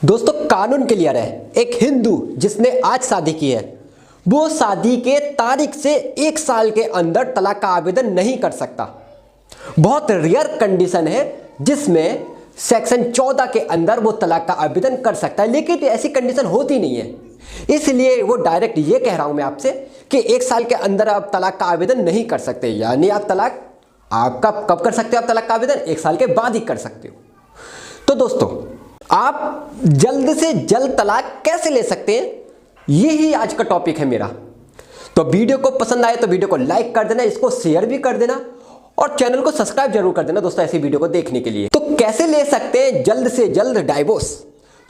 दोस्तों कानून क्लियर है। एक हिंदू जिसने आज शादी की है वो शादी के तारीख से 1 साल के अंदर तलाक का आवेदन नहीं कर सकता। बहुत रेयर कंडीशन है जिसमें सेक्शन 14 के अंदर वो तलाक का आवेदन कर सकता है, लेकिन ऐसी कंडीशन होती नहीं है। इसलिए वो डायरेक्ट ये कह रहा हूं मैं आपसे कि 1 साल के अंदर आप तलाक का आवेदन नहीं कर सकते। यानी आप तलाक आपका कब कर सकते हो? आप तलाक का आवेदन 1 साल के बाद ही कर सकते हो। तो दोस्तों आप जल्द से जल्द तलाक कैसे ले सकते हैं, यही आज का टॉपिक है मेरा। तो वीडियो को पसंद आए तो वीडियो को लाइक कर देना, इसको शेयर भी कर देना और चैनल को सब्सक्राइब जरूर कर देना दोस्तों ऐसी वीडियो को देखने के लिए। तो कैसे ले सकते हैं जल्द से जल्द डाइवोर्स?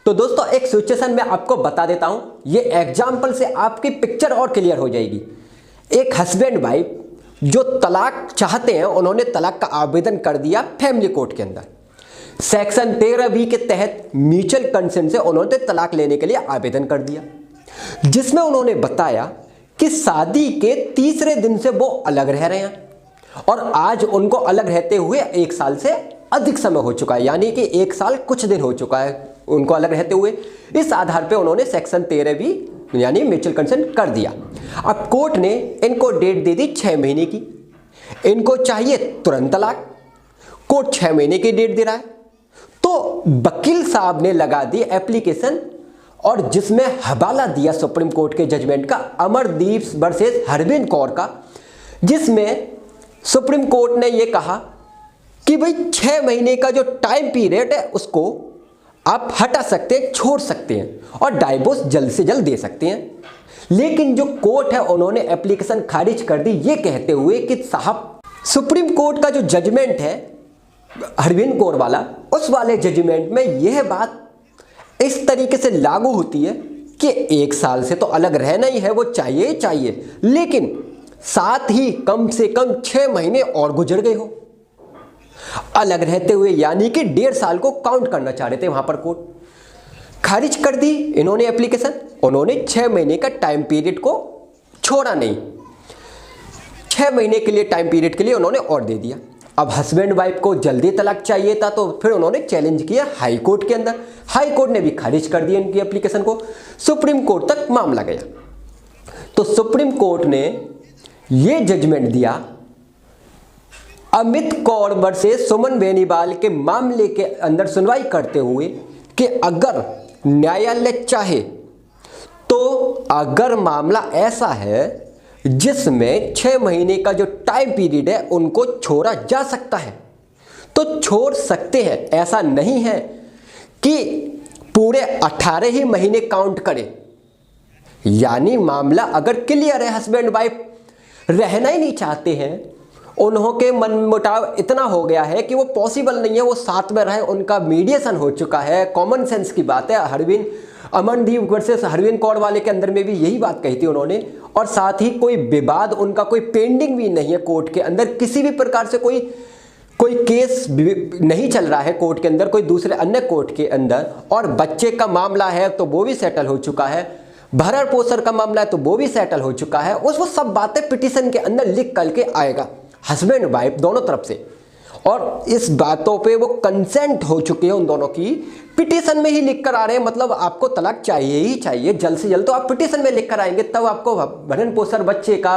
तो दोस्तों एक सिचुएशन में आपको बता देता हूं, ये एग्जाम्पल से आपकी पिक्चर और क्लियर हो जाएगी। एक हस्बैंड वाइफ जो तलाक चाहते हैं, उन्होंने तलाक का आवेदन कर दिया फैमिली कोर्ट के अंदर। सेक्शन 13B के तहत म्यूचुअल कंसेंट से उन्होंने तलाक लेने के लिए आवेदन कर दिया, जिसमें उन्होंने बताया कि शादी के तीसरे दिन से वो अलग रह रहे हैं और आज उनको अलग रहते हुए 1 साल से अधिक समय हो चुका है, यानी कि 1 साल कुछ दिन हो चुका है उनको अलग रहते हुए। इस आधार पे उन्होंने सेक्शन 13B यानी म्यूचुअल कंसेंट कर दिया। अब कोर्ट ने इनको डेट दे दी 6 महीने की। इनको चाहिए तुरंत तलाक, कोर्ट 6 महीने की डेट दे रहा है। तो वकील साहब ने लगा दी एप्लीकेशन और जिसमें हवाला दिया सुप्रीम कोर्ट के जजमेंट का, अमरदीप वर्सेस हरविंद कौर का, जिसमें सुप्रीम कोर्ट ने यह कहा कि भाई 6 महीने का जो टाइम पीरियड है उसको आप हटा सकते हैं, छोड़ सकते हैं और डाइवोर्स जल्द से जल्द दे सकते हैं। लेकिन जो कोर्ट है उन्होंने एप्लीकेशन खारिज कर दी, ये कहते हुए कि साहब सुप्रीम कोर्ट का जो जजमेंट है हरविंद कौर वाला, उस वाले जजमेंट में यह बात इस तरीके से लागू होती है कि 1 साल से तो अलग रहना ही है, वो चाहिए ही चाहिए, लेकिन साथ ही कम से कम 6 महीने और गुजर गए हो अलग रहते हुए, यानी कि 1.5 साल को काउंट करना चाह रहे थे। वहां पर कोर्ट खारिज कर दी इन्होंने एप्लीकेशन। उन्होंने 6 महीने का टाइम पीरियड को छोड़ा नहीं, 6 महीने के लिए टाइम पीरियड के लिए उन्होंने और दे दिया। अब हस्बैंड वाइफ को जल्दी तलाक चाहिए था तो फिर उन्होंने चैलेंज किया हाई कोर्ट के अंदर। हाई कोर्ट ने भी खारिज कर दिया इनकी एप्लीकेशन को। सुप्रीम कोर्ट तक मामला गया तो सुप्रीम कोर्ट ने यह जजमेंट दिया अमित कौर वर्सेस सुमन बेनीवाल के मामले के अंदर सुनवाई करते हुए कि अगर न्यायालय चाहे तो अगर मामला ऐसा है जिसमें 6 महीने का जो टाइम पीरियड है उनको छोड़ा जा सकता है तो छोड़ सकते हैं। ऐसा नहीं है कि पूरे 18 ही महीने काउंट करें। यानी मामला अगर क्लियर है, हस्बैंड वाइफ रहना ही नहीं चाहते हैं, उन्हों के मन मुटाव इतना हो गया है कि वो पॉसिबल नहीं है वो साथ में रहे, उनका मीडिएशन हो चुका है, कॉमन सेंस की बात है। अमनदीप वर्सेस हरविंद कौर वाले के अंदर में भी यही बात कही थी उन्होंने, और साथ ही कोई विवाद उनका कोई पेंडिंग भी नहीं है कोर्ट के अंदर, किसी भी प्रकार से कोई केस नहीं चल रहा है कोर्ट के अंदर, कोई दूसरे अन्य कोर्ट के अंदर, और बच्चे का मामला है तो वो भी सेटल हो चुका है, भरण पोषण का मामला है तो वो भी सेटल हो चुका है। वो सब बातें पिटीशन के अंदर लिख करके आएगा हस्बैंड वाइफ दोनों तरफ से, और इस बातों पे वो कंसेंट हो चुके हैं उन दोनों की, पिटीशन में ही लिख कर आ रहे हैं। मतलब आपको तलाक चाहिए ही चाहिए जल्द से जल्द, तो आप पिटीशन में लिख कर आएंगे तब आपको भरण पोषण बच्चे का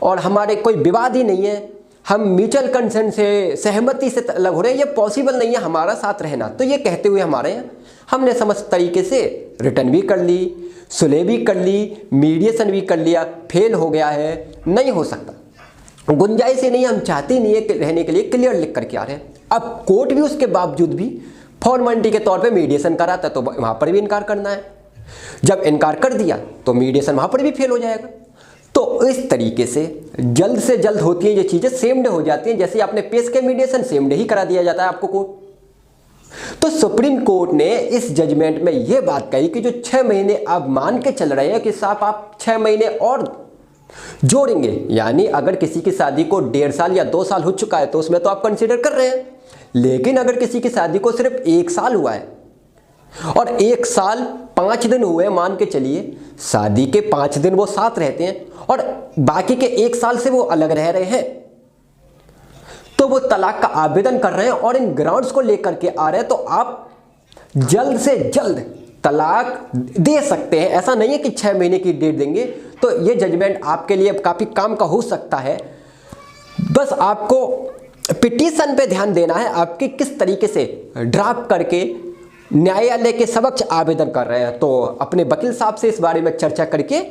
और हमारे कोई विवाद ही नहीं है, हम म्यूचुअल कंसेंट से सहमति से अलग हो रहे हैं, ये पॉसिबल नहीं है हमारा साथ रहना। तो ये कहते हुए हमारे यहाँ हमने समस्त तरीके से रिटर्न भी कर ली, सुलह भी कर ली, मीडिएशन भी कर लिया, फेल हो गया है, नहीं हो सकता, गुंजाइश ही नहीं, हम चाहते नहीं है रहने के लिए, क्लियर लिख करके आ रहे हैं। अब कोर्ट भी उसके बावजूद भी फॉर्मेलिटी के तौर पे मीडिएशन कराता है तो वहां पर भी इनकार करना है। जब इनकार कर दिया तो मीडिएशन वहां पर भी फेल हो जाएगा। तो इस तरीके से जल्द होती है ये चीजें, सेम डे हो जाती हैं। जैसे आपने पेश के मीडिएशन सेम डे ही करा दिया जाता है आपको कोर्ट। तो सुप्रीम कोर्ट ने इस जजमेंट में यह बात कही कि जो 6 महीने आप मान के चल रहे हैं कि साहब आप 6 महीने और जोड़ेंगे, यानी अगर किसी की शादी को 1.5 साल या 2 साल हो चुका है तो उसमें तो आप कंसीडर कर रहे हैं, लेकिन अगर किसी की शादी को सिर्फ 1 साल हुआ है और 1 साल 5 दिन हुए, मान के चलिए शादी के 5 दिन वो साथ रहते हैं और बाकी के 1 साल से वो अलग रह रहे हैं, तो वो तलाक का आवेदन कर रहे हैं और इन ग्राउंड्स को लेकर के आ रहे हैं, तो आप जल्द से जल्द तलाक दे सकते हैं। ऐसा नहीं है कि 6 महीने की डेट देंगे। तो ये जजमेंट आपके लिए काफ़ी काम का हो सकता है। बस आपको पिटीशन पे ध्यान देना है, आपके किस तरीके से ड्राफ्ट करके न्यायालय के समक्ष आवेदन कर रहे हैं। तो अपने वकील साहब से इस बारे में चर्चा करके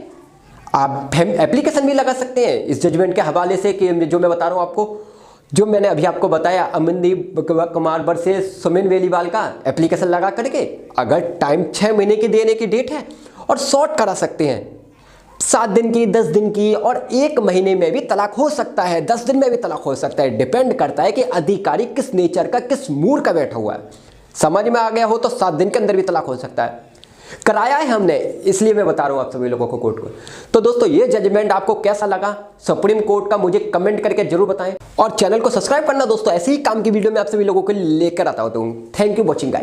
आप एप्लीकेशन भी लगा सकते हैं इस जजमेंट के हवाले से, कि जो मैं बता रहा हूँ आपको, जो मैंने अभी आपको बताया अमनदीप कुमार वर्सेस सुमिन वेलीवाल का एप्लीकेशन लगा करके, अगर टाइम 6 महीने की देने की डेट है और शॉर्ट करा सकते हैं, 7 दिन की, 10 दिन की, और 1 महीने में भी तलाक हो सकता है, 10 दिन में भी तलाक हो सकता है। डिपेंड करता है कि अधिकारी किस नेचर का, किस मूड का बैठा हुआ है। समझ में आ गया हो तो 7 दिन के अंदर भी तलाक हो सकता है। कराया है हमने, इसलिए मैं बता रहा हूं आप सभी लोगों को कोर्ट को। तो दोस्तों ये जजमेंट आपको कैसा लगा सुप्रीम कोर्ट का, मुझे कमेंट करके जरूर बताएं, और चैनल को सब्सक्राइब करना दोस्तों। ऐसे ही काम की वीडियो में आप सभी लोगों के लिए लेकर आता हूं। Thank you watching guys.